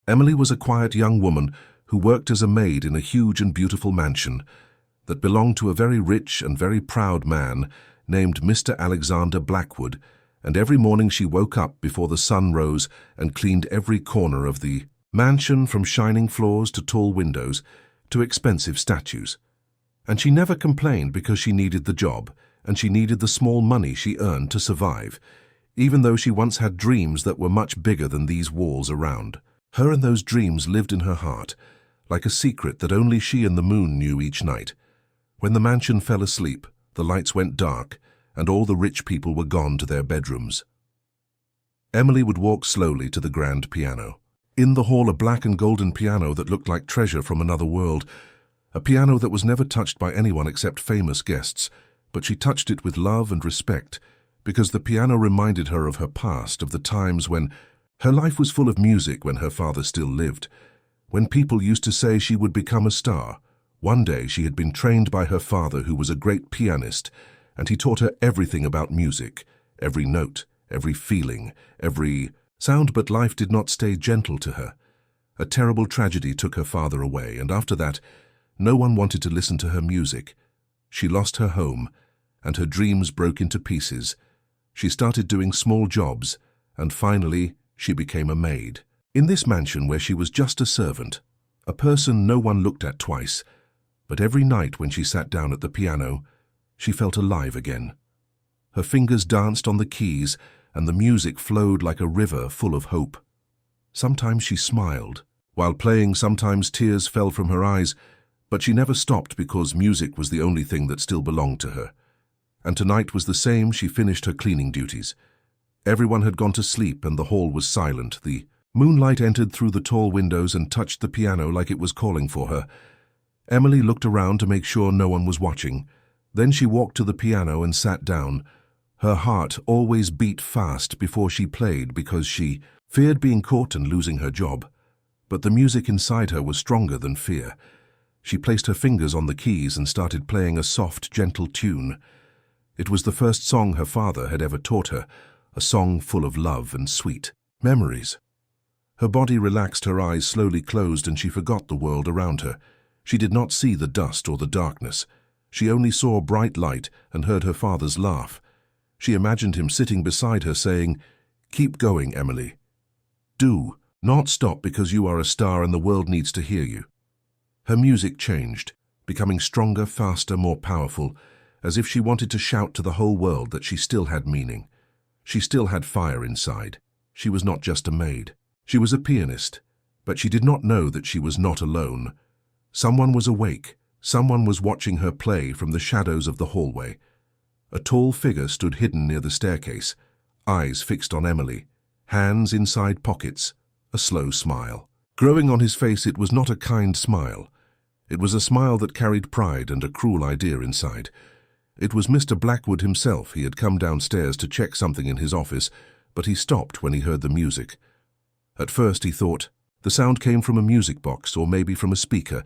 Emily was a quiet young woman who worked as a maid in a huge and beautiful mansion that belonged to a very rich and very proud man named Mr. Alexander Blackwood, and every morning she woke up before the sun rose and cleaned every corner of the mansion, from shining floors to tall windows to expensive statues. And she never complained because she needed the job, and she needed the small money she earned to survive, even though she once had dreams that were much bigger than these walls around. Her and those dreams lived in her heart, like a secret that only she and the moon knew each night. When the mansion fell asleep, the lights went dark, and all the rich people were gone to their bedrooms. Emily would walk slowly to the grand piano. In the hall, a black and golden piano that looked like treasure from another world, a piano that was never touched by anyone except famous guests, but she touched it with love and respect, because the piano reminded her of her past, of the times when her life was full of music, when her father still lived, when people used to say she would become a star. One day she had been trained by her father, who was a great pianist, and he taught her everything about music, every note, every feeling, every sound, but life did not stay gentle to her. A terrible tragedy took her father away, and after that, no one wanted to listen to her music. She lost her home, and her dreams broke into pieces. She started doing small jobs, and finally, she became a maid. In this mansion where she was just a servant, a person no one looked at twice, but every night when she sat down at the piano, she felt alive again. Her fingers danced on the keys, and the music flowed like a river full of hope. Sometimes she smiled. While playing, sometimes tears fell from her eyes, but she never stopped because music was the only thing that still belonged to her. And tonight was the same. She finished her cleaning duties. Everyone had gone to sleep and the hall was silent. The moonlight entered through the tall windows and touched the piano like it was calling for her. Emily looked around to make sure no one was watching. Then she walked to the piano and sat down. Her heart always beat fast before she played because she feared being caught and losing her job. But the music inside her was stronger than fear. She placed her fingers on the keys and started playing a soft, gentle tune. It was the first song her father had ever taught her, a song full of love and sweet memories. Her body relaxed, her eyes slowly closed, and she forgot the world around her. She did not see the dust or the darkness. She only saw bright light and heard her father's laugh. She imagined him sitting beside her saying, "Keep going, Emily. Do not stop, because you are a star and the world needs to hear you." Her music changed, becoming stronger, faster, more powerful, as if she wanted to shout to the whole world that she still had meaning. She still had fire inside. She was not just a maid. She was a pianist, but she did not know that she was not alone. Someone was awake. Someone was watching her play from the shadows of the hallway. A tall figure stood hidden near the staircase, eyes fixed on Emily, hands inside pockets, a slow smile. Growing on his face, it was not a kind smile. It was a smile that carried pride and a cruel idea inside. It was Mr. Blackwood himself. He had come downstairs to check something in his office, but he stopped when he heard the music. At first he thought the sound came from a music box or maybe from a speaker,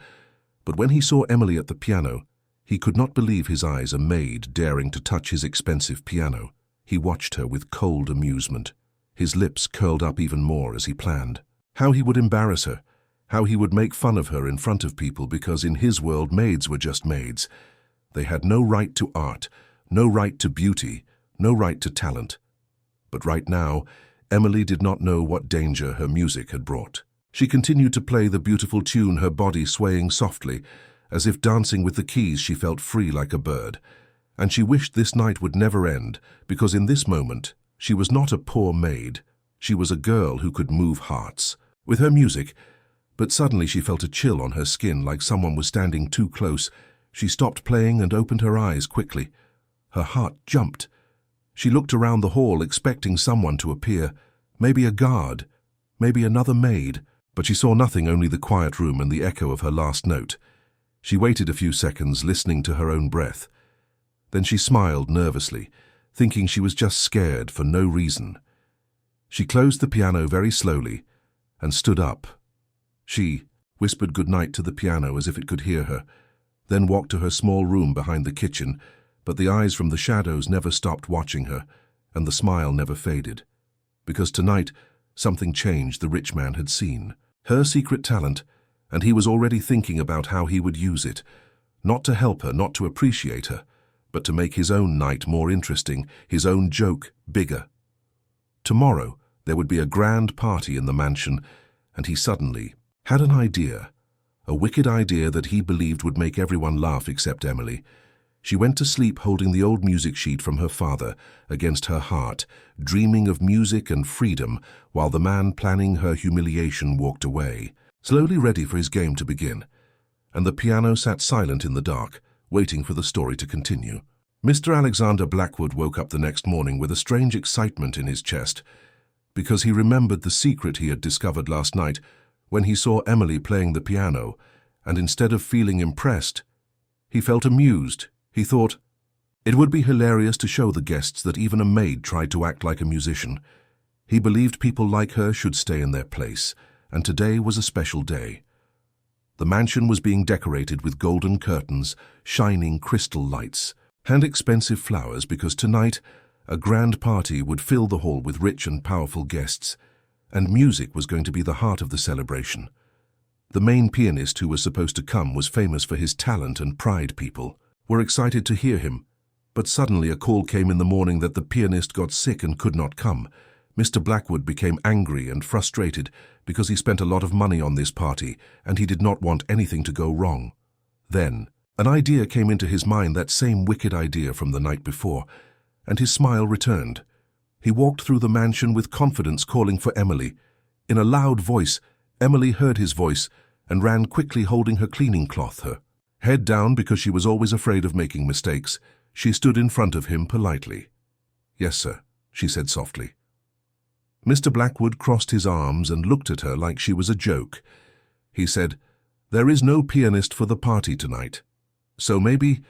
but when he saw Emily at the piano, he could not believe his eyes. A maid daring to touch his expensive piano. He watched her with cold amusement. His lips curled up even more as he planned how he would embarrass her, how he would make fun of her in front of people, because in his world maids were just maids. They had no right to art, no right to beauty, no right to talent. But right now, Emily did not know what danger her music had brought. She continued to play the beautiful tune, her body swaying softly. As if dancing with the keys, she felt free like a bird. And she wished this night would never end, because in this moment, she was not a poor maid. She was a girl who could move hearts with her music. But suddenly she felt a chill on her skin, like someone was standing too close. She stopped playing and opened her eyes quickly. Her heart jumped. She looked around the hall, expecting someone to appear, maybe a guard, maybe another maid, but she saw nothing, only the quiet room and the echo of her last note. She waited a few seconds, listening to her own breath. Then she smiled nervously, thinking she was just scared for no reason. She closed the piano very slowly and stood up. She whispered goodnight to the piano as if it could hear her, then walked to her small room behind the kitchen, but the eyes from the shadows never stopped watching her, and the smile never faded. Because tonight, something changed. The rich man had seen. her secret talent, and he was already thinking about how he would use it, not to help her, not to appreciate her, but to make his own night more interesting, his own joke bigger. Tomorrow, there would be a grand party in the mansion, and he suddenly had an idea, a wicked idea that he believed would make everyone laugh except Emily. She went to sleep holding the old music sheet from her father against her heart, dreaming of music and freedom, while the man planning her humiliation walked away, slowly ready for his game to begin. And the piano sat silent in the dark, waiting for the story to continue. Mr. Alexander Blackwood woke up the next morning with a strange excitement in his chest, because he remembered the secret he had discovered last night when he saw Emily playing the piano, and instead of feeling impressed, he felt amused. He thought, it would be hilarious to show the guests that even a maid tried to act like a musician. He believed people like her should stay in their place, and today was a special day. The mansion was being decorated with golden curtains, shining crystal lights, and expensive flowers because tonight a grand party would fill the hall with rich and powerful guests, and music was going to be the heart of the celebration. The main pianist who was supposed to come was famous for his talent and pride. People were excited to hear him, but suddenly a call came in the morning that the pianist got sick and could not come. Mr. Blackwood became angry and frustrated because he spent a lot of money on this party and he did not want anything to go wrong. Then, an idea came into his mind, that same wicked idea from the night before, and his smile returned. He walked through the mansion with confidence, calling for Emily. In a loud voice, Emily heard his voice and ran quickly, holding her cleaning cloth, her head down because she was always afraid of making mistakes. She stood in front of him politely. "Yes, sir," she said softly. Mr. Blackwood crossed his arms and looked at her like she was a joke. He said, "There is no pianist for the party tonight, so maybe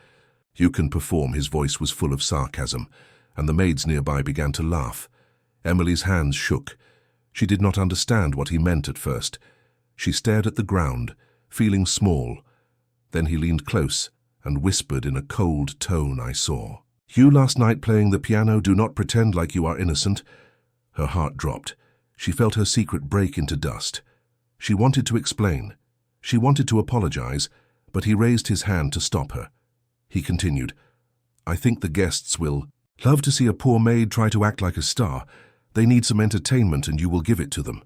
you can perform." His voice was full of sarcasm, and the maids nearby began to laugh. Emily's hands shook. She did not understand what he meant at first. She stared at the ground, feeling small. Then he leaned close and whispered in a cold tone, "I saw you last night playing the piano. Do not pretend like you are innocent." Her heart dropped. She felt her secret break into dust. She wanted to explain. She wanted to apologize, but he raised his hand to stop her. He continued, "I think the guests will love to see a poor maid try to act like a star. They need some entertainment and you will give it to them."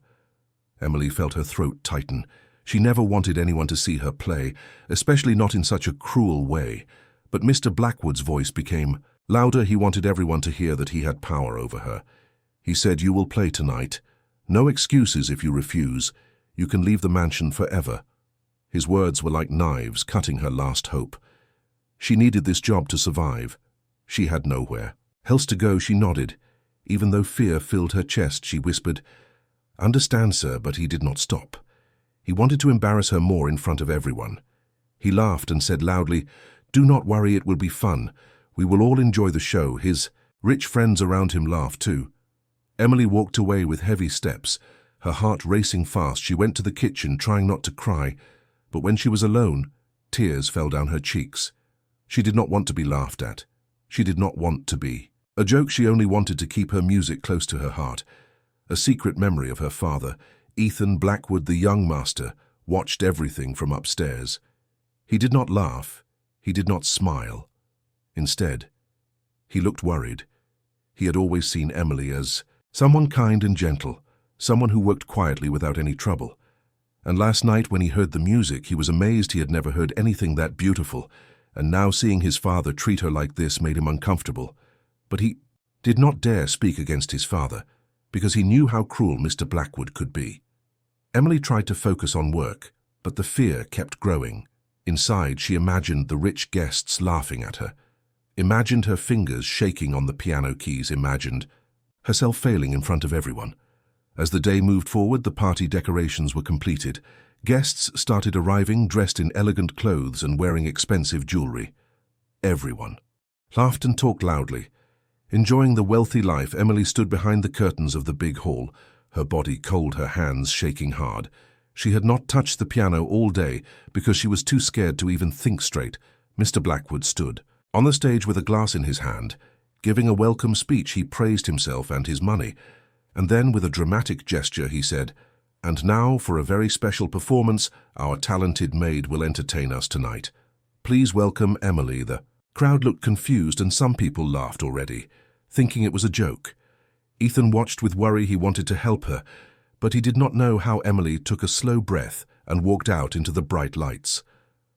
Emily felt her throat tighten. She never wanted anyone to see her play, especially not in such a cruel way. But Mr. Blackwood's voice became louder. He wanted everyone to hear that he had power over her. He said, "You will play tonight. No excuses if you refuse. You can leave the mansion forever." His words were like knives cutting her last hope. She needed this job to survive. She had nowhere else to go. She nodded. Even though fear filled her chest, she whispered, "Understand, sir," but he did not stop. He wanted to embarrass her more in front of everyone. He laughed and said loudly, "Do not worry, it will be fun. We will all enjoy the show." His rich friends around him laughed too. Emily walked away with heavy steps, her heart racing fast. She went to the kitchen, trying not to cry, but when she was alone, tears fell down her cheeks. She did not want to be laughed at. She did not want to be a joke. She only wanted to keep her music close to her heart. A secret memory of her father, Ethan Blackwood, the young master, watched everything from upstairs. He did not laugh. He did not smile. Instead, he looked worried. He had always seen Emily as someone kind and gentle, someone who worked quietly without any trouble. And last night when he heard the music, he was amazed. He had never heard anything that beautiful, and now seeing his father treat her like this made him uncomfortable. But he did not dare speak against his father, because he knew how cruel Mr. Blackwood could be. Emily tried to focus on work, but the fear kept growing. Inside, she imagined the rich guests laughing at her, imagined her fingers shaking on the piano keys, imagined herself failing in front of everyone. As the day moved forward, the party decorations were completed. Guests started arriving, dressed in elegant clothes and wearing expensive jewelry. Everyone laughed and talked loudly. Enjoying the wealthy life, Emily stood behind the curtains of the big hall, her body cold, her hands shaking hard. She had not touched the piano all day because she was too scared to even think straight. Mr. Blackwood stood on the stage with a glass in his hand. Giving a welcome speech, he praised himself and his money, and then with a dramatic gesture he said, And now, for a very special performance, our talented maid will entertain us tonight. Please welcome Emily. The crowd looked confused and some people laughed already, thinking it was a joke. Ethan watched with worry. He wanted to help her, but he did not know how Emily took a slow breath and walked out into the bright lights.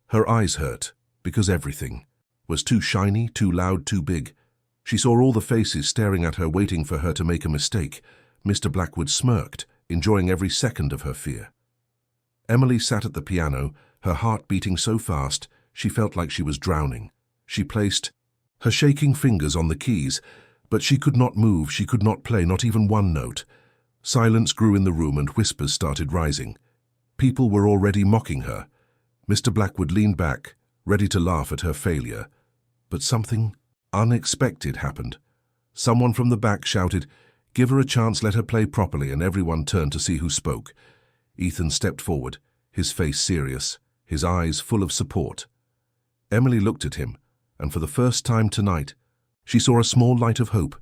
Her eyes hurt, because everything was too shiny, too loud, too big. She saw all the faces staring at her, waiting for her to make a mistake. Mr. Blackwood smirked, enjoying every second of her fear. Emily sat at the piano, her heart beating so fast she felt like she was drowning. She placed her shaking fingers on the keys, but she could not move, she could not play, not even one note. Silence grew in the room and whispers started rising. People were already mocking her. Mr. Blackwood leaned back, ready to laugh at her failure. But something unexpected happened. Someone from the back shouted, "Give her a chance, let her play properly," and everyone turned to see who spoke. Ethan stepped forward, his face serious, his eyes full of support. Emily looked at him, and for the first time tonight, she saw a small light of hope.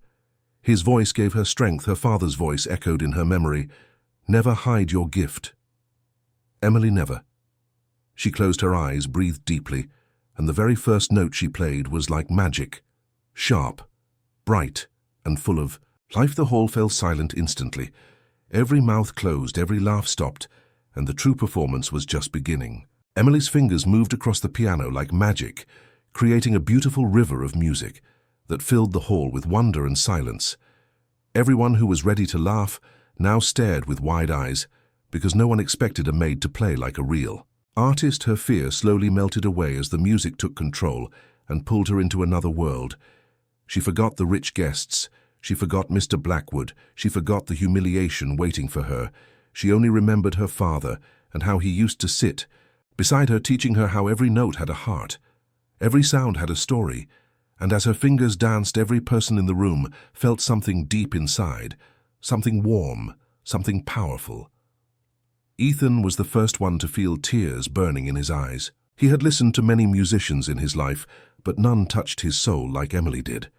His voice gave her strength. Her father's voice echoed in her memory. "Never hide your gift." Emily never. She closed her eyes, breathed deeply, and the very first note she played was like magic. Sharp, bright, and full of life. The hall fell silent instantly. Every mouth closed, every laugh stopped, and the true performance was just beginning. Emily's fingers moved across the piano like magic, creating a beautiful river of music that filled the hall with wonder and silence. Everyone who was ready to laugh now stared with wide eyes, because no one expected a maid to play like a real artist. Her fear slowly melted away as the music took control and pulled her into another world. She forgot the rich guests. She forgot Mr. Blackwood. She forgot the humiliation waiting for her. She only remembered her father and how he used to sit beside her, teaching her how every note had a heart. Every sound had a story, and as her fingers danced, every person in the room felt something deep inside, something warm, something powerful. Ethan was the first one to feel tears burning in his eyes. He had listened to many musicians in his life, but none touched his soul like Emily did.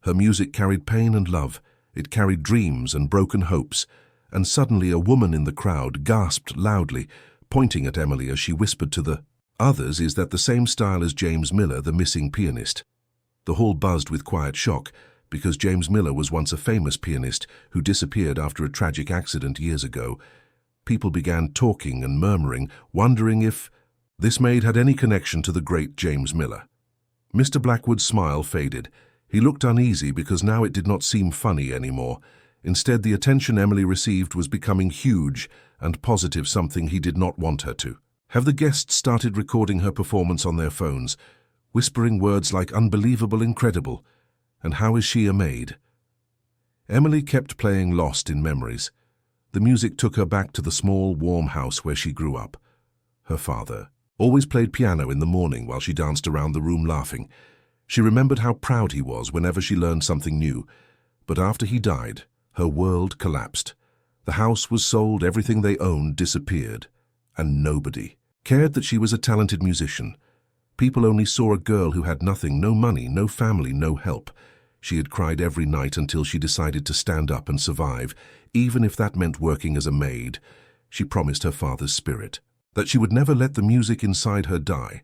Her music carried pain and love, it carried dreams and broken hopes, and suddenly a woman in the crowd gasped loudly, pointing at Emily as she whispered to the others, "Is that the same style as James Miller, the missing pianist?" The hall buzzed with quiet shock, because James Miller was once a famous pianist who disappeared after a tragic accident years ago. People began talking and murmuring, wondering if this maid had any connection to the great James Miller. Mr. Blackwood's smile faded. He looked uneasy because now it did not seem funny anymore. Instead, the attention Emily received was becoming huge and positive, something he did not want her to have. The guests started recording her performance on their phones, whispering words like "unbelievable," "incredible," and "how is she a maid?" Emily kept playing, lost in memories. The music took her back to the small, warm house where she grew up. Her father always played piano in the morning while she danced around the room laughing. She remembered how proud he was whenever she learned something new. But after he died, her world collapsed. The house was sold, everything they owned disappeared, and nobody cared that she was a talented musician. People only saw a girl who had nothing, no money, no family, no help. She had cried every night until she decided to stand up and survive, even if that meant working as a maid. She promised her father's spirit that she would never let the music inside her die,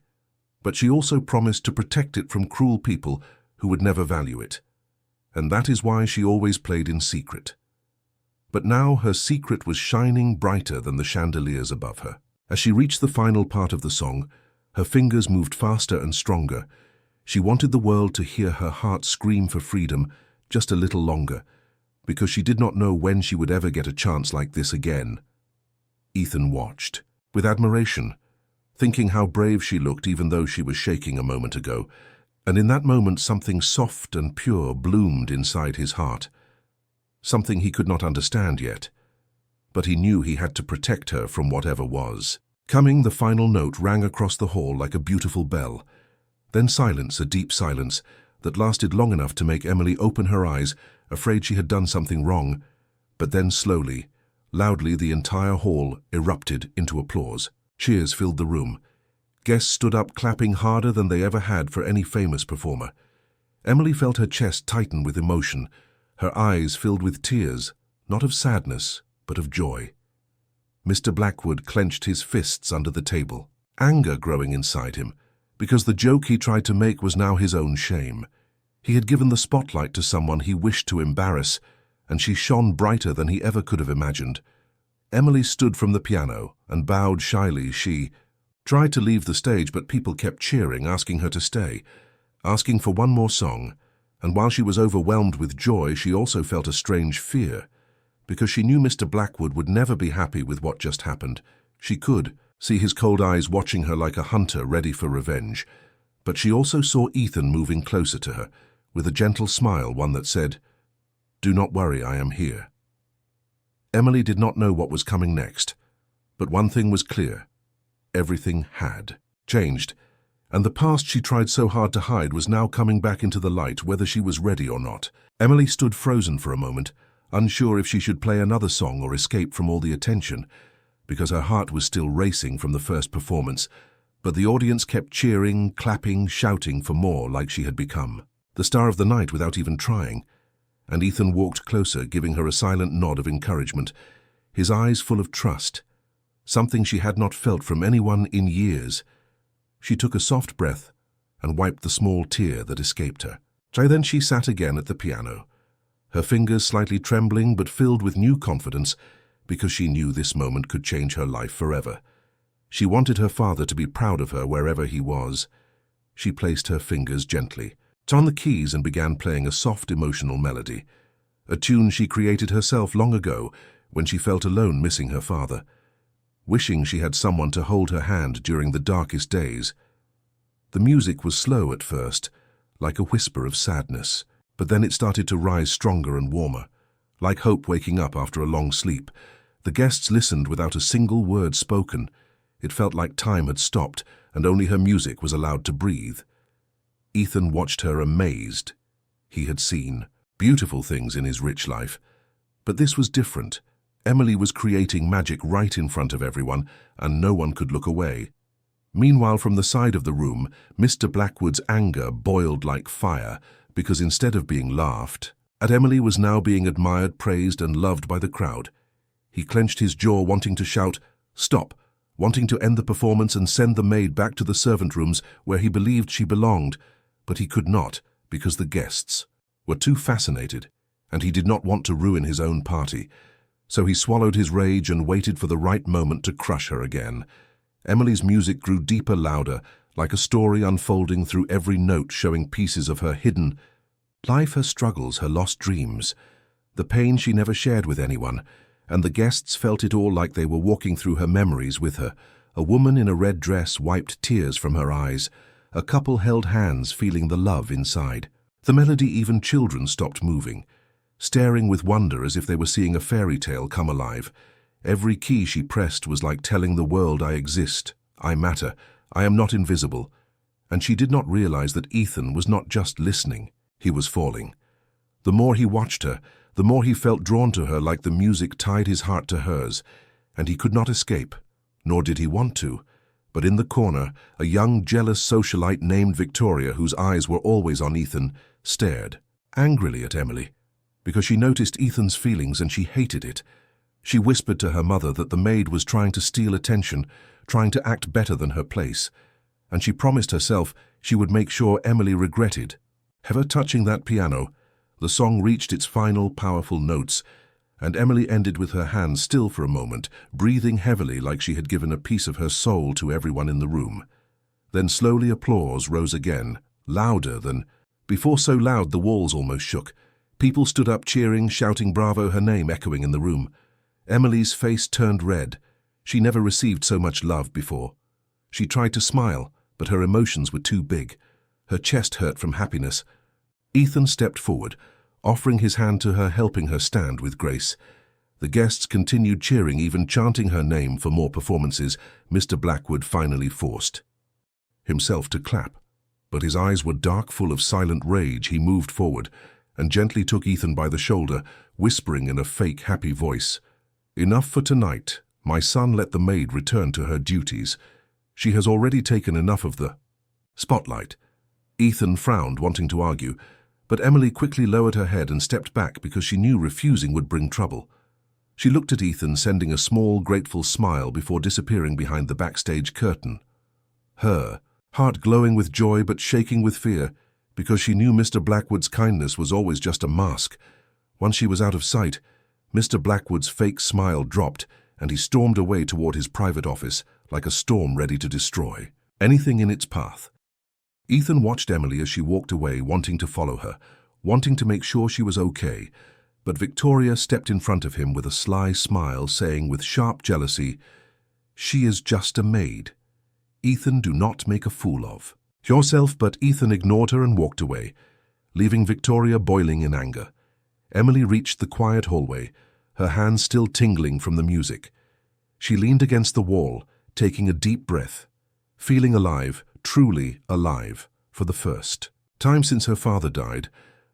but she also promised to protect it from cruel people who would never value it. And that is why she always played in secret. But now her secret was shining brighter than the chandeliers above her. As she reached the final part of the song, her fingers moved faster and stronger. She wanted the world to hear her heart scream for freedom just a little longer, because she did not know when she would ever get a chance like this again. Ethan watched with admiration, thinking how brave she looked even though she was shaking a moment ago, and in that moment something soft and pure bloomed inside his heart. Something he could not understand yet, but he knew he had to protect her from whatever was coming. The final note rang across the hall like a beautiful bell. Then silence, a deep silence that lasted long enough to make Emily open her eyes, afraid she had done something wrong. But then slowly, loudly, the entire hall erupted into applause. Cheers filled the room. Guests stood up, clapping harder than they ever had for any famous performer. Emily felt her chest tighten with emotion, her eyes filled with tears, not of sadness, but of joy. Mr. Blackwood clenched his fists under the table, anger growing inside him, because the joke he tried to make was now his own shame. He had given the spotlight to someone he wished to embarrass, and she shone brighter than he ever could have imagined. Emily stood from the piano and bowed shyly. She tried to leave the stage, but people kept cheering, asking her to stay, asking for one more song. And while she was overwhelmed with joy, she also felt a strange fear, because she knew Mr. Blackwood would never be happy with what just happened. She could see his cold eyes watching her like a hunter ready for revenge. But she also saw Ethan moving closer to her, with a gentle smile, one that said, "Do not worry, I am here." Emily did not know what was coming next, but one thing was clear. Everything had changed, and the past she tried so hard to hide was now coming back into the light, whether she was ready or not. Emily stood frozen for a moment, unsure if she should play another song or escape from all the attention, because her heart was still racing from the first performance. But the audience kept cheering, clapping, shouting for more, like she had become the star of the night without even trying. And Ethan walked closer, giving her a silent nod of encouragement, his eyes full of trust, something she had not felt from anyone in years. She took a soft breath and wiped the small tear that escaped her. Then she sat again at the piano, her fingers slightly trembling but filled with new confidence, because she knew this moment could change her life forever. She wanted her father to be proud of her wherever he was. She placed her fingers gently on the keys and began playing a soft, emotional melody, a tune she created herself long ago when she felt alone, missing her father, wishing she had someone to hold her hand during the darkest days. The music was slow at first, like a whisper of sadness, but then it started to rise stronger and warmer, like hope waking up after a long sleep. The guests listened without a single word spoken. It felt like time had stopped and only her music was allowed to breathe. Ethan watched her amazed. He had seen beautiful things in his rich life, but this was different. Emily was creating magic right in front of everyone, and no one could look away. Meanwhile, from the side of the room, Mr. Blackwood's anger boiled like fire, because instead of being laughed at, Emily was now being admired, praised, and loved by the crowd. He clenched his jaw, wanting to shout, "Stop!" wanting to end the performance and send the maid back to the servant rooms where he believed she belonged. But he could not, because the guests were too fascinated, and he did not want to ruin his own party. So he swallowed his rage and waited for the right moment to crush her again. Emily's music grew deeper, louder, like a story unfolding through every note, showing pieces of her hidden life, her struggles, her lost dreams, the pain she never shared with anyone. And the guests felt it all, like they were walking through her memories with her. A woman in a red dress wiped tears from her eyes. A couple held hands, feeling the love inside. The melody, even children stopped moving, staring with wonder as if they were seeing a fairy tale come alive. Every key she pressed was like telling the world, "I exist, I matter, I am not invisible." And she did not realize that Ethan was not just listening, he was falling. The more he watched her, the more he felt drawn to her, like the music tied his heart to hers, and he could not escape, nor did he want to. But in the corner, a young, jealous socialite named Victoria, whose eyes were always on Ethan, stared angrily at Emily, because she noticed Ethan's feelings and she hated it. She whispered to her mother that the maid was trying to steal attention, trying to act better than her place, and she promised herself she would make sure Emily regretted ever touching that piano. The song reached its final, powerful notes, and Emily ended with her hands still for a moment, breathing heavily, like she had given a piece of her soul to everyone in the room. Then slowly applause rose again, louder than before, so loud the walls almost shook. People stood up cheering, shouting bravo, her name echoing in the room. Emily's face turned red. She never received so much love before. She tried to smile, but her emotions were too big. Her chest hurt from happiness. Ethan stepped forward, offering his hand to her, helping her stand with grace. The guests continued cheering, even chanting her name for more performances. Mr. Blackwood finally forced himself to clap, but his eyes were dark, full of silent rage. He moved forward and gently took Ethan by the shoulder, whispering in a fake, happy voice, "Enough for tonight. My son, let the maid return to her duties. She has already taken enough of the spotlight." Ethan frowned, wanting to argue, but Emily quickly lowered her head and stepped back, because she knew refusing would bring trouble. She looked at Ethan, sending a small, grateful smile before disappearing behind the backstage curtain. Her heart glowing with joy but shaking with fear, because she knew Mr. Blackwood's kindness was always just a mask. Once she was out of sight, Mr. Blackwood's fake smile dropped, and he stormed away toward his private office like a storm ready to destroy anything in its path. Ethan watched Emily as she walked away, wanting to follow her, wanting to make sure she was okay, but Victoria stepped in front of him with a sly smile, saying with sharp jealousy, "She is just a maid. Ethan, do not make a fool of yourself." But Ethan ignored her and walked away, leaving Victoria boiling in anger. Emily reached the quiet hallway, her hands still tingling from the music. She leaned against the wall, taking a deep breath, feeling alive, truly alive, for the first time since her father died.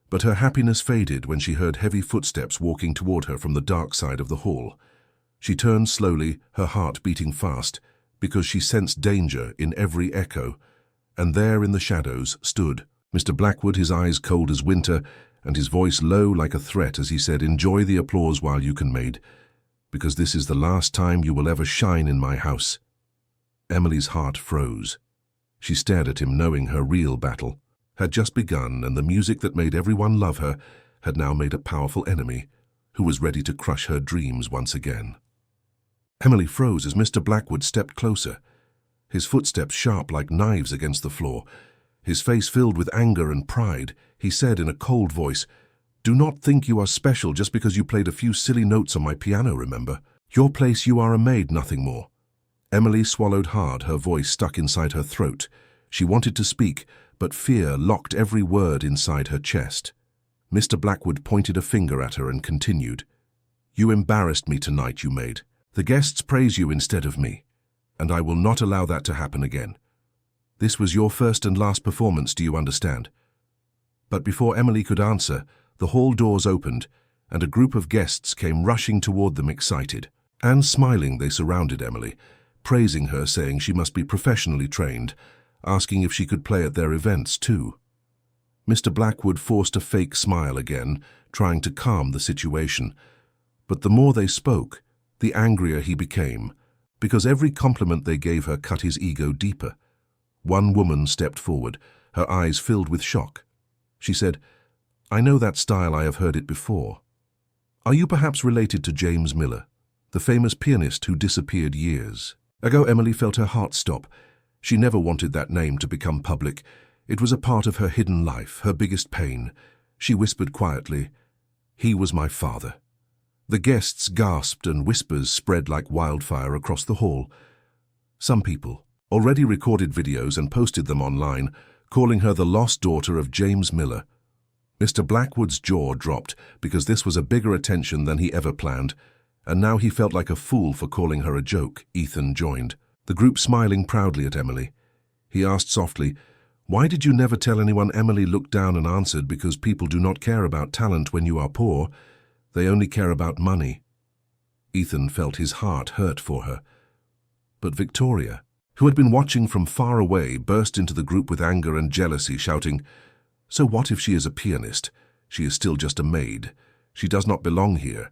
But her happiness faded when she heard heavy footsteps walking toward her from the dark side of the hall. She turned slowly, her heart beating fast, because she sensed danger in every echo. And there in the shadows stood Mr. Blackwood, his eyes cold as winter, and his voice low like a threat as he said, "Enjoy the applause while you can, Maid, because this is the last time you will ever shine in my house." Emily's heart froze. She stared at him, knowing her real battle had just begun, and the music that made everyone love her had now made a powerful enemy who was ready to crush her dreams once again. Emily froze as Mr. Blackwood stepped closer, his footsteps sharp like knives against the floor. His face filled with anger and pride, he said in a cold voice, "Do not think you are special just because you played a few silly notes on my piano, remember? Your place, you are a maid, nothing more." Emily swallowed hard, her voice stuck inside her throat. She wanted to speak, but fear locked every word inside her chest. Mr. Blackwood pointed a finger at her and continued, "You embarrassed me tonight, you maid. The guests praise you instead of me, and I will not allow that to happen again. This was your first and last performance, do you understand?" But before Emily could answer, the hall doors opened, and a group of guests came rushing toward them, excited and smiling. They surrounded Emily, praising her, saying she must be professionally trained, asking if she could play at their events too. Mr. Blackwood forced a fake smile again, trying to calm the situation. But the more they spoke, the angrier he became, because every compliment they gave her cut his ego deeper. One woman stepped forward, her eyes filled with shock. She said, "I know that style, I have heard it before. Are you perhaps related to James Miller, the famous pianist who disappeared years ago?" Emily felt her heart stop. She never wanted that name to become public. It was a part of her hidden life, her biggest pain. She whispered quietly, "He was my father." The guests gasped and whispers spread like wildfire across the hall. Some people already recorded videos and posted them online, calling her the lost daughter of James Miller. Mr. Blackwood's jaw dropped because this was a bigger attention than he ever planned, and now he felt like a fool for calling her a joke. Ethan joined, the group smiling proudly at Emily. He asked softly, "Why did you never tell anyone?" Emily looked down and answered, "Because people do not care about talent when you are poor. They only care about money." Ethan felt his heart hurt for her. But Victoria, who had been watching from far away, burst into the group with anger and jealousy, shouting, "So what if she is a pianist? She is still just a maid. She does not belong here."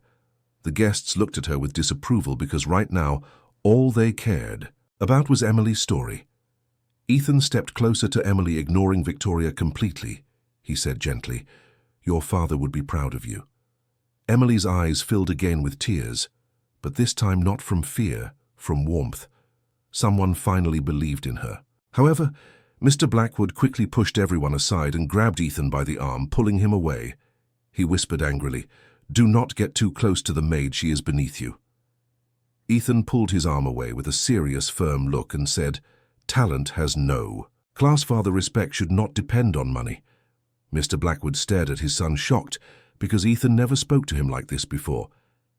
The guests looked at her with disapproval because right now, all they cared about was Emily's story. Ethan stepped closer to Emily, ignoring Victoria completely. He said gently, "Your father would be proud of you." Emily's eyes filled again with tears, but this time not from fear, from warmth. Someone finally believed in her. However, Mr. Blackwood quickly pushed everyone aside and grabbed Ethan by the arm, pulling him away. He whispered angrily, "Do not get too close to the maid, she is beneath you." Ethan pulled his arm away with a serious, firm look and said, "Talent has no class, father. Respect should not depend on money." Mr. Blackwood stared at his son, shocked, because Ethan never spoke to him like this before.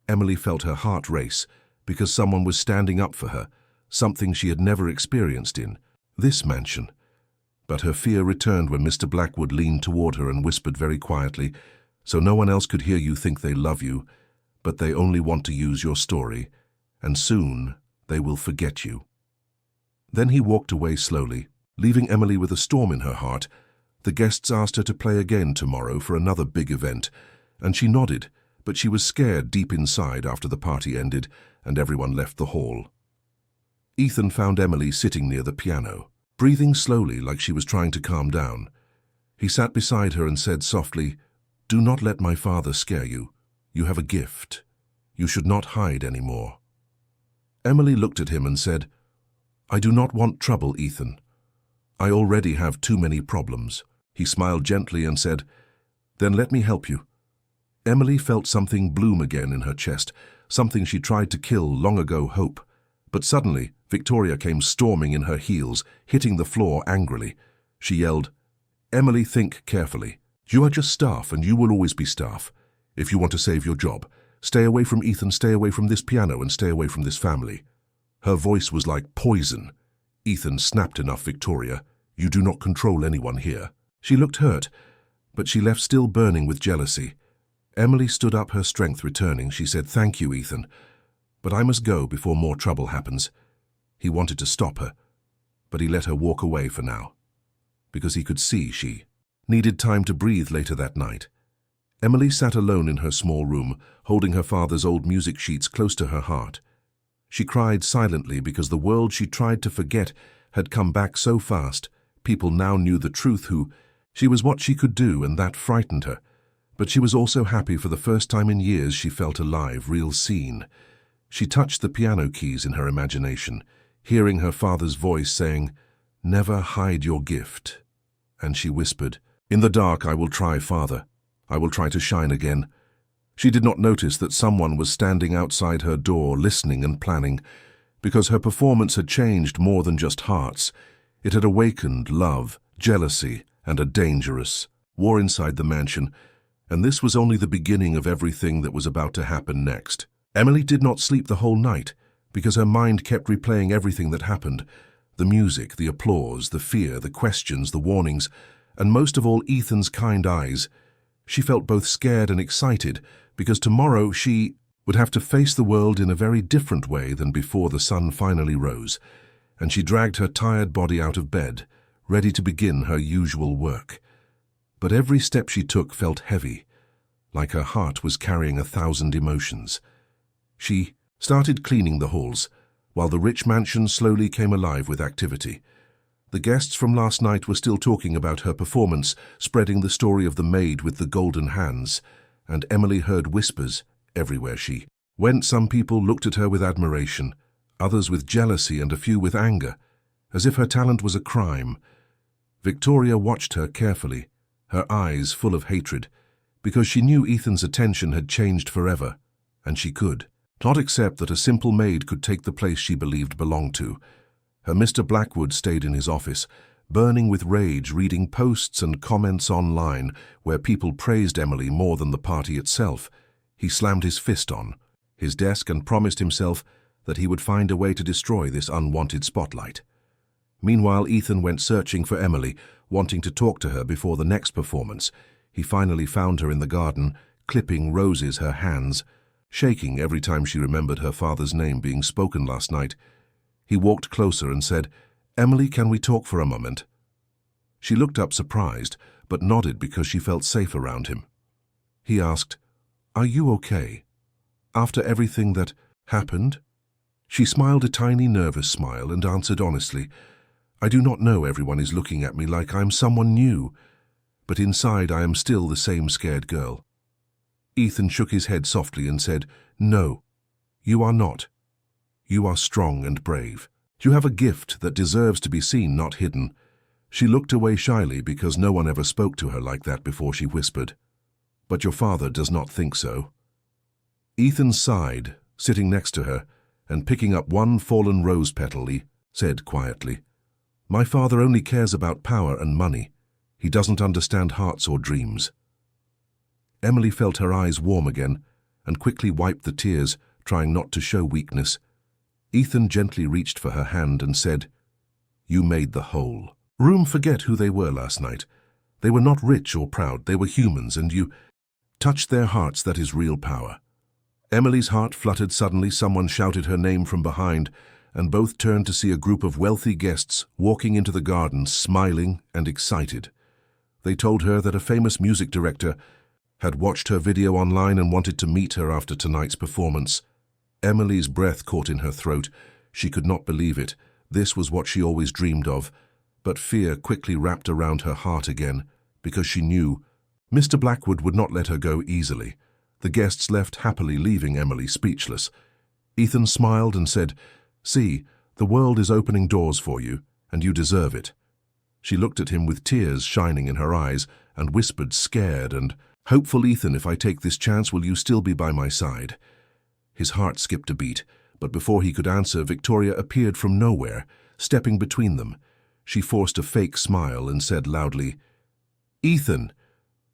Emily felt her heart race, because someone was standing up for her, something she had never experienced in this mansion. But her fear returned when Mr. Blackwood leaned toward her and whispered very quietly, "So no one else could hear you think they love you, but they only want to use your story, and soon they will forget you." Then he walked away slowly, leaving Emily with a storm in her heart. The guests asked her to play again tomorrow for another big event, and she nodded, but she was scared deep inside after the party ended and everyone left the hall. Ethan found Emily sitting near the piano, breathing slowly like she was trying to calm down. He sat beside her and said softly, "Do not let my father scare you. You have a gift. You should not hide anymore." Emily looked at him and said, "I do not want trouble, Ethan. I already have too many problems." He smiled gently and said, "Then let me help you." Emily felt something bloom again in her chest, something she tried to kill long ago, hope. But suddenly, Victoria came storming in her heels, hitting the floor angrily. She yelled, "Emily, think carefully. You are just staff and you will always be staff. If you want to save your job, stay away from Ethan, stay away from this piano, and stay away from this family." Her voice was like poison. Ethan snapped enough, "Victoria, you do not control anyone here." She looked hurt, but she left still burning with jealousy. Emily stood up, her strength returning. She said, "Thank you, Ethan, but I must go before more trouble happens." He wanted to stop her, but he let her walk away for now, because he could see she needed time to breathe later that night. Emily sat alone in her small room, holding her father's old music sheets close to her heart. She cried silently because the world she tried to forget had come back so fast. People now knew the truth, who she was, what she could do, and that frightened her. But she was also happy. For the first time in years, she felt alive, real seen. She touched the piano keys in her imagination, hearing her father's voice saying, "Never hide your gift." And she whispered, "In the dark I will try, Father. I will try to shine again." She did not notice that someone was standing outside her door, listening and planning, because her performance had changed more than just hearts. It had awakened love, jealousy, and a dangerous war inside the mansion. And this was only the beginning of everything that was about to happen next. Emily did not sleep the whole night because her mind kept replaying everything that happened. The music, the applause, the fear, the questions, the warnings, and most of all Ethan's kind eyes. She felt both scared and excited because tomorrow she would have to face the world in a very different way than before the sun finally rose. And she dragged her tired body out of bed, ready to begin her usual work. But every step she took felt heavy, like her heart was carrying 1,000 emotions. She started cleaning the halls, while the rich mansion slowly came alive with activity. The guests from last night were still talking about her performance, spreading the story of the maid with the golden hands, and Emily heard whispers everywhere she went. Some people looked at her with admiration, others with jealousy, and a few with anger, as if her talent was a crime. Victoria watched her carefully, her eyes full of hatred, because she knew Ethan's attention had changed forever, and she could not accept that a simple maid could take the place she believed belonged to. Her Mr. Blackwood stayed in his office, burning with rage, reading posts and comments online where people praised Emily more than the party itself. He slammed his fist on his desk and promised himself that he would find a way to destroy this unwanted spotlight. Meanwhile, Ethan went searching for Emily, wanting to talk to her before the next performance. He finally found her in the garden, clipping roses, her hands shaking every time she remembered her father's name being spoken last night. He walked closer and said, "Emily, can we talk for a moment?" She looked up surprised, but nodded because she felt safe around him. He asked, "Are you okay? After everything that happened?" She smiled a tiny, nervous smile and answered honestly, "I do not know. Everyone is looking at me like I'm someone new, but inside I am still the same scared girl." Ethan shook his head softly and said, "No, you are not. You are strong and brave. You have a gift that deserves to be seen, not hidden." She looked away shyly because no one ever spoke to her like that before. She whispered, "But your father does not think so." Ethan sighed, sitting next to her, and picking up one fallen rose petal, he said quietly, "My father only cares about power and money. He doesn't understand hearts or dreams." Emily felt her eyes warm again and quickly wiped the tears, trying not to show weakness. Ethan gently reached for her hand and said, "You made the whole room forget who they were last night. They were not rich or proud, they were humans, and you touched their hearts. That is real power." Emily's heart fluttered. Suddenly someone shouted her name from behind, and both turned to see a group of wealthy guests walking into the garden, smiling and excited. They told her that a famous music director had watched her video online and wanted to meet her after tonight's performance. Emily's breath caught in her throat. She could not believe it. This was what she always dreamed of. But fear quickly wrapped around her heart again, because she knew Mr. Blackwood would not let her go easily. The guests left happily, leaving Emily speechless. Ethan smiled and said, "See, the world is opening doors for you, and you deserve it." She looked at him with tears shining in her eyes and whispered, scared and hopeful, "Ethan, if I take this chance, will you still be by my side?" His heart skipped a beat, but before he could answer, Victoria appeared from nowhere, stepping between them. She forced a fake smile and said loudly, "Ethan,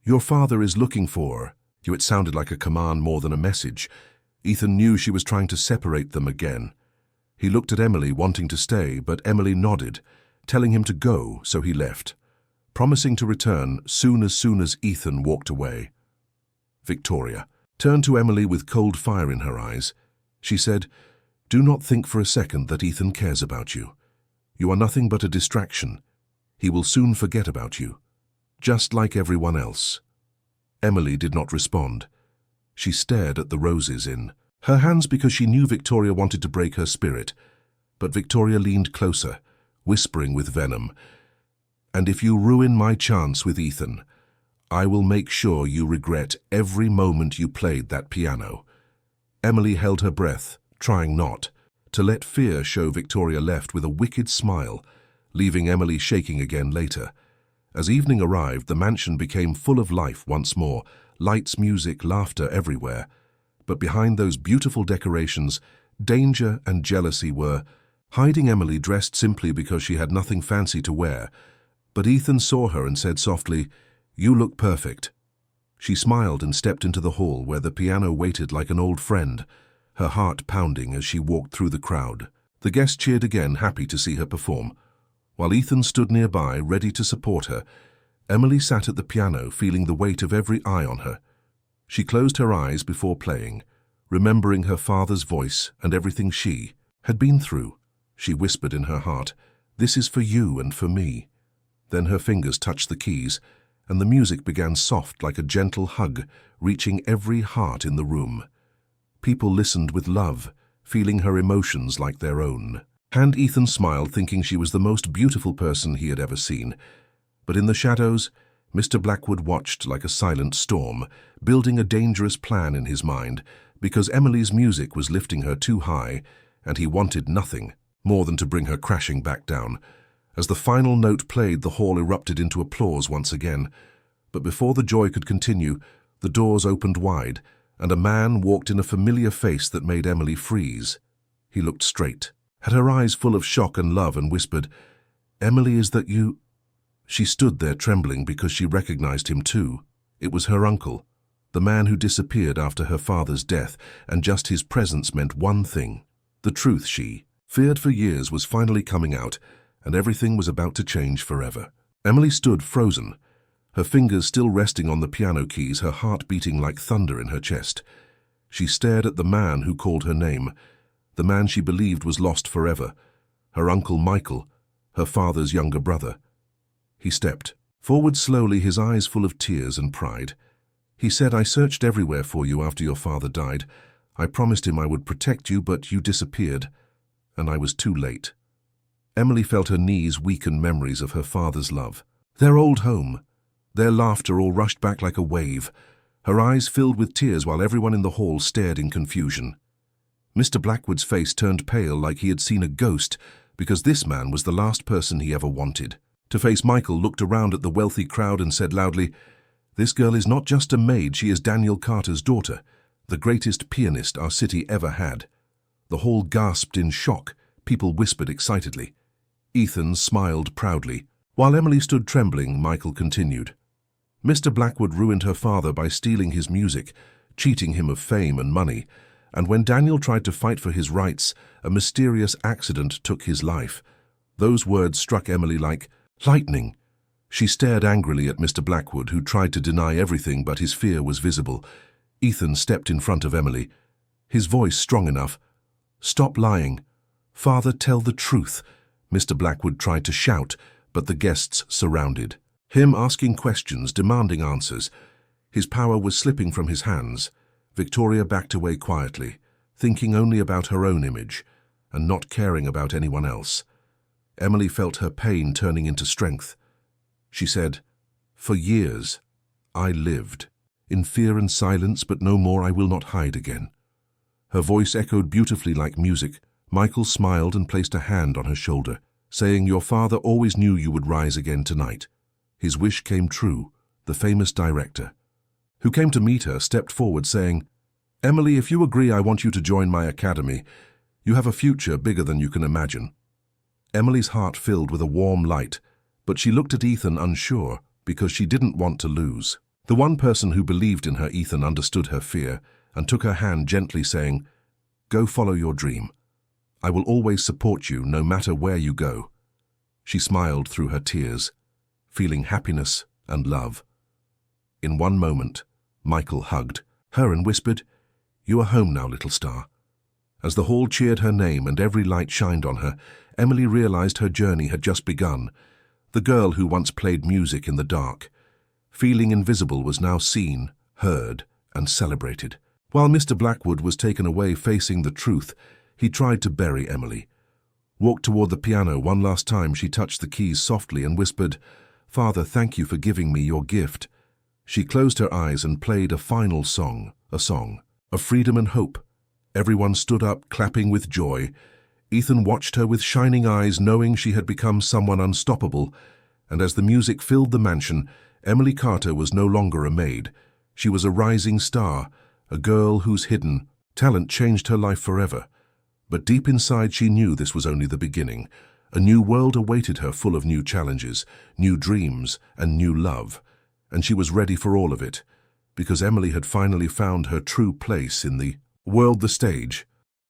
your father is looking for you." It sounded like a command more than a message. Ethan knew she was trying to separate them again. He looked at Emily, wanting to stay, but Emily nodded, telling him to go, so he left, promising to return soon as Ethan walked away. Victoria turned to Emily with cold fire in her eyes. She said, "Do not think for a second that Ethan cares about you. You are nothing but a distraction. He will soon forget about you, just like everyone else." Emily did not respond. She stared at the roses in her hands because she knew Victoria wanted to break her spirit. But Victoria leaned closer, whispering with venom, "And if you ruin my chance with Ethan, I will make sure you regret every moment you played that piano." Emily held her breath, trying not to let fear show. Victoria left with a wicked smile, leaving Emily shaking again later. As evening arrived, the mansion became full of life once more, lights, music, laughter everywhere. But behind those beautiful decorations, danger and jealousy were hiding. Emily dressed simply because she had nothing fancy to wear, but Ethan saw her and said softly, "You look perfect." She smiled and stepped into the hall where the piano waited like an old friend, her heart pounding as she walked through the crowd. The guests cheered again, happy to see her perform. While Ethan stood nearby, ready to support her, Emily sat at the piano, feeling the weight of every eye on her. She closed her eyes before playing, remembering her father's voice and everything she had been through. She whispered in her heart, "This is for you and for me." Then her fingers touched the keys, and the music began soft like a gentle hug, reaching every heart in the room. People listened with love, feeling her emotions like their own. And Ethan smiled, thinking she was the most beautiful person he had ever seen. But in the shadows, Mr. Blackwood watched like a silent storm, building a dangerous plan in his mind, because Emily's music was lifting her too high, and he wanted nothing more than to bring her crashing back down. As the final note played, the hall erupted into applause once again. But before the joy could continue, the doors opened wide, and a man walked in, a familiar face that made Emily freeze. He looked straight, had her eyes full of shock and love, and whispered, "Emily, is that you?" She stood there trembling because she recognized him too. It was her uncle, the man who disappeared after her father's death, and just his presence meant one thing. The truth she feared for years was finally coming out, and everything was about to change forever. Emily stood frozen, her fingers still resting on the piano keys, her heart beating like thunder in her chest. She stared at the man who called her name, the man she believed was lost forever, her Uncle Michael, her father's younger brother. He stepped forward slowly, his eyes full of tears and pride. He said, "I searched everywhere for you after your father died. I promised him I would protect you, but you disappeared, and I was too late." Emily felt her knees weaken, memories of her father's love, their old home, their laughter all rushed back like a wave. Her eyes filled with tears while everyone in the hall stared in confusion. Mr. Blackwood's face turned pale like he had seen a ghost, because this man was the last person he ever wanted to face. Michael looked around at the wealthy crowd and said loudly, "This girl is not just a maid, she is Daniel Carter's daughter, the greatest pianist our city ever had." The hall gasped in shock. People whispered excitedly. Ethan smiled proudly. While Emily stood trembling, Michael continued, "Mr. Blackwood ruined her father by stealing his music, cheating him of fame and money, and when Daniel tried to fight for his rights, a mysterious accident took his life." Those words struck Emily like lightning. She stared angrily at Mr. Blackwood, who tried to deny everything, but his fear was visible. Ethan stepped in front of Emily, his voice strong enough. "Stop lying. Father, tell the truth." Mr. Blackwood tried to shout, but the guests surrounded him, asking questions, demanding answers. His power was slipping from his hands. Victoria backed away quietly, thinking only about her own image, and not caring about anyone else. Emily felt her pain turning into strength. She said, "For years, I lived, in fear and silence, but no more I will not hide again." Her voice echoed beautifully like music. Michael smiled and placed a hand on her shoulder, saying, "Your father always knew you would rise again tonight." His wish came true. The famous director, who came to meet her, stepped forward saying, "Emily, if you agree, I want you to join my academy. You have a future bigger than you can imagine." Emily's heart filled with a warm light, but she looked at Ethan unsure because she didn't want to lose. The one person who believed in her, Ethan, understood her fear and took her hand gently, saying, "Go follow your dream. I will always support you no matter where you go." She smiled through her tears, feeling happiness and love. In one moment, Michael hugged her and whispered, "You are home now, little star." As the hall cheered her name and every light shined on her, Emily realized her journey had just begun. The girl who once played music in the dark, feeling invisible, was now seen, heard, and celebrated. While Mr. Blackwood was taken away facing the truth, he tried to bury Emily. Walked toward the piano one last time. She touched the keys softly and whispered, "Father, thank you for giving me your gift." She closed her eyes and played a final song, a song of freedom and hope. Everyone stood up, clapping with joy. Ethan watched her with shining eyes, knowing she had become someone unstoppable. And as the music filled the mansion, Emily Carter was no longer a maid. She was a rising star, a girl whose hidden talent changed her life forever. But deep inside she knew this was only the beginning. A new world awaited her, full of new challenges, new dreams, and new love. And she was ready for all of it, because Emily had finally found her true place in the world, the stage.